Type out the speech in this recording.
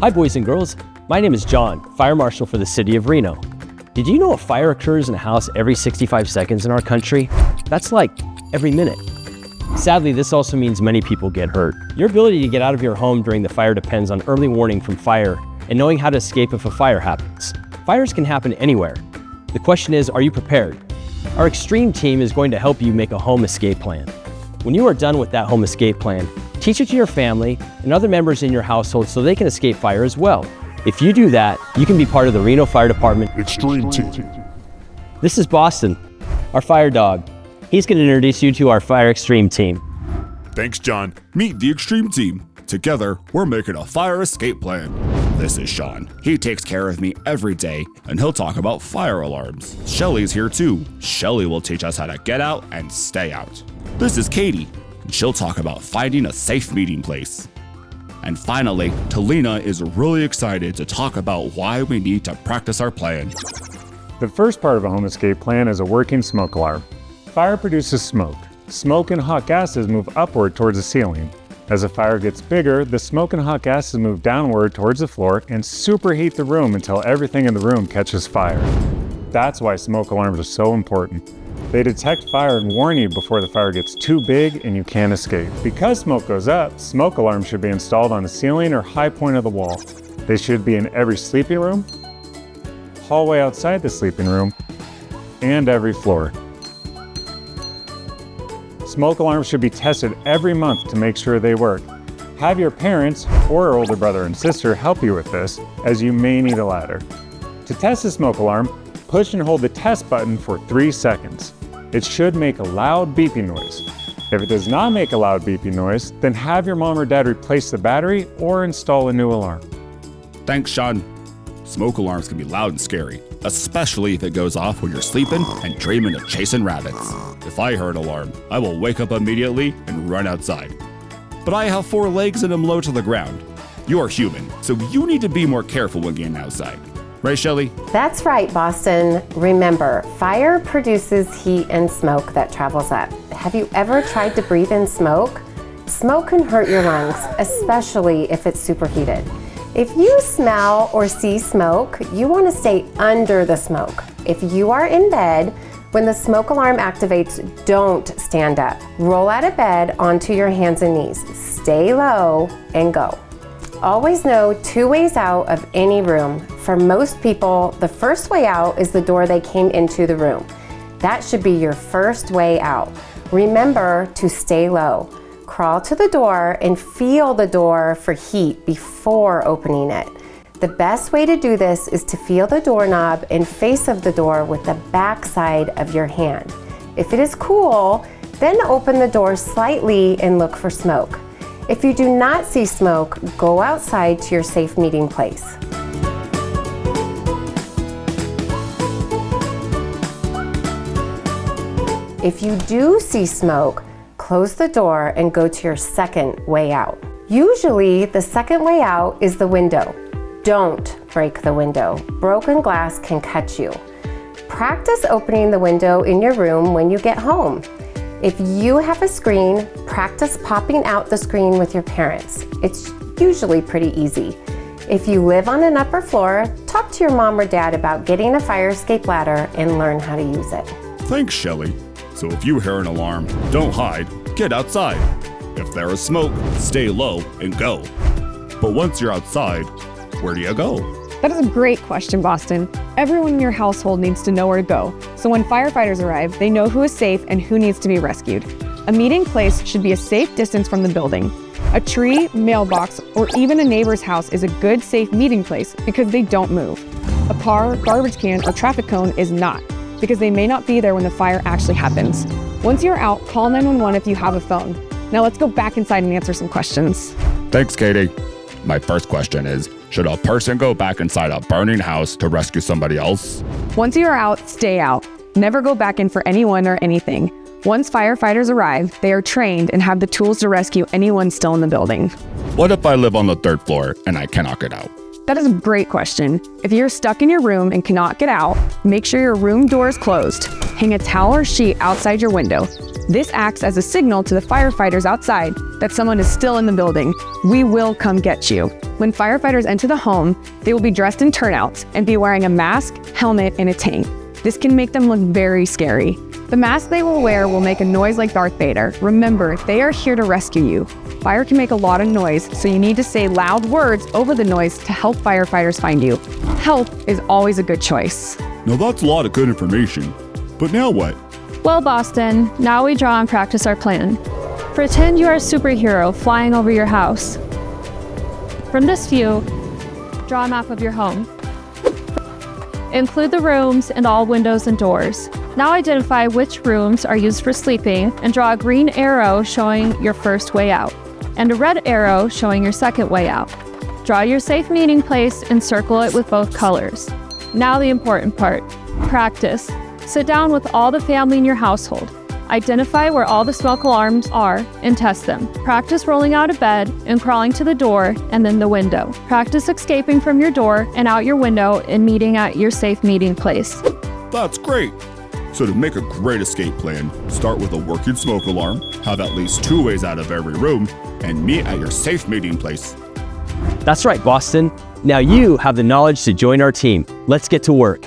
Hi boys and girls, my name is John, Fire Marshal for the City of Reno. Did you know a fire occurs in a house every 65 seconds in our country? That's like every minute. Sadly, this also means many people get hurt. Your ability to get out of your home during the fire depends on early warning from fire and knowing how to escape if a fire happens. Fires can happen anywhere. The question is, are you prepared? Our extreme team is going to help you make a home escape plan. When you are done with that home escape plan, teach it to your family and other members in your household so they can escape fire as well. If you do that, you can be part of the Reno Fire Department Extreme Team. This is Boston, our fire dog. He's going to introduce you to our Fire Extreme team. Thanks, John. Meet the Extreme Team. Together, we're making a fire escape plan. This is Sean. He takes care of me every day, and he'll talk about fire alarms. Shelly's here too. Shelly will teach us how to get out and stay out. This is Katie, and she'll talk about finding a safe meeting place. And finally, Talina is really excited to talk about why we need to practice our plan. The first part of a home escape plan is a working smoke alarm. Fire produces smoke. Smoke and hot gases move upward towards the ceiling. As the fire gets bigger, the smoke and hot gases move downward towards the floor and superheat the room until everything in the room catches fire. That's why smoke alarms are so important. They detect fire and warn you before the fire gets too big and you can't escape. Because smoke goes up, smoke alarms should be installed on the ceiling or high point of the wall. They should be in every sleeping room, hallway outside the sleeping room, and every floor. Smoke alarms should be tested every month to make sure they work. Have your parents or older brother and sister help you with this, as you may need a ladder. To test the smoke alarm, push and hold the test button for 3 seconds. It should make a loud beeping noise. If it does not make a loud beeping noise, then have your mom or dad replace the battery or install a new alarm. Thanks, Sean. Smoke alarms can be loud and scary, especially if it goes off when you're sleeping and dreaming of chasing rabbits. If I hear an alarm, I will wake up immediately and run outside. But I have 4 legs and am low to the ground. You are human, so you need to be more careful when getting outside. Right, Shelly? That's right, Boston. Remember, fire produces heat and smoke that travels up. Have you ever tried to breathe in smoke? Smoke can hurt your lungs, especially if it's superheated. If you smell or see smoke, you want to stay under the smoke. If you are in bed, when the smoke alarm activates, don't stand up. Roll out of bed onto your hands and knees. Stay low and go. Always know 2 ways out of any room. For most people, the first way out is the door they came into the room. That should be your first way out. Remember to stay low. Crawl to the door and feel the door for heat before opening it. The best way to do this is to feel the doorknob and face of the door with the back side of your hand. If it is cool, then open the door slightly and look for smoke. If you do not see smoke, go outside to your safe meeting place. If you do see smoke, close the door and go to your second way out. Usually, the second way out is the window. Don't break the window. Broken glass can cut you. Practice opening the window in your room when you get home. If you have a screen, practice popping out the screen with your parents. It's usually pretty easy. If you live on an upper floor, talk to your mom or dad about getting a fire escape ladder and learn how to use it. Thanks, Shelly. So if you hear an alarm, don't hide, get outside. If there is smoke, stay low and go. But once you're outside, where do you go? That is a great question, Boston. Everyone in your household needs to know where to go, so when firefighters arrive, they know who is safe and who needs to be rescued. A meeting place should be a safe distance from the building. A tree, mailbox, or even a neighbor's house is a good, safe meeting place because they don't move. A car, garbage can, or traffic cone is not, because they may not be there when the fire actually happens. Once you're out, call 911 if you have a phone. Now let's go back inside and answer some questions. Thanks, Katie. My first question is, should a person go back inside a burning house to rescue somebody else? Once you are out, stay out. Never go back in for anyone or anything. Once firefighters arrive, they are trained and have the tools to rescue anyone still in the building. What if I live on the 3rd floor and I cannot get out? That is a great question. If you're stuck in your room and cannot get out, make sure your room door is closed. hang a towel or sheet outside your window. This acts as a signal to the firefighters outside that someone is still in the building. We will come get you. When firefighters enter the home, they will be dressed in turnouts and be wearing a mask, helmet, and a tank. This can make them look very scary. The mask they will wear will make a noise like Darth Vader. Remember, they are here to rescue you. Fire can make a lot of noise, so you need to say loud words over the noise to help firefighters find you. Help is always a good choice. Now that's a lot of good information. But now what? Well, Boston, now we draw and practice our plan. Pretend you are a superhero flying over your house. From this view, draw a map of your home. Include the rooms and all windows and doors. Now identify which rooms are used for sleeping and draw a green arrow showing your first way out and a red arrow showing your second way out. Draw your safe meeting place and circle it with both colors. Now the important part, practice. Sit down with all the family in your household. Identify where all the smoke alarms are and test them. Practice rolling out of bed and crawling to the door and then the window. Practice escaping from your door and out your window and meeting at your safe meeting place. That's great! So to make a great escape plan, start with a working smoke alarm, have at least 2 ways out of every room, and meet at your safe meeting place. That's right, Boston. Now you have the knowledge to join our team. Let's get to work.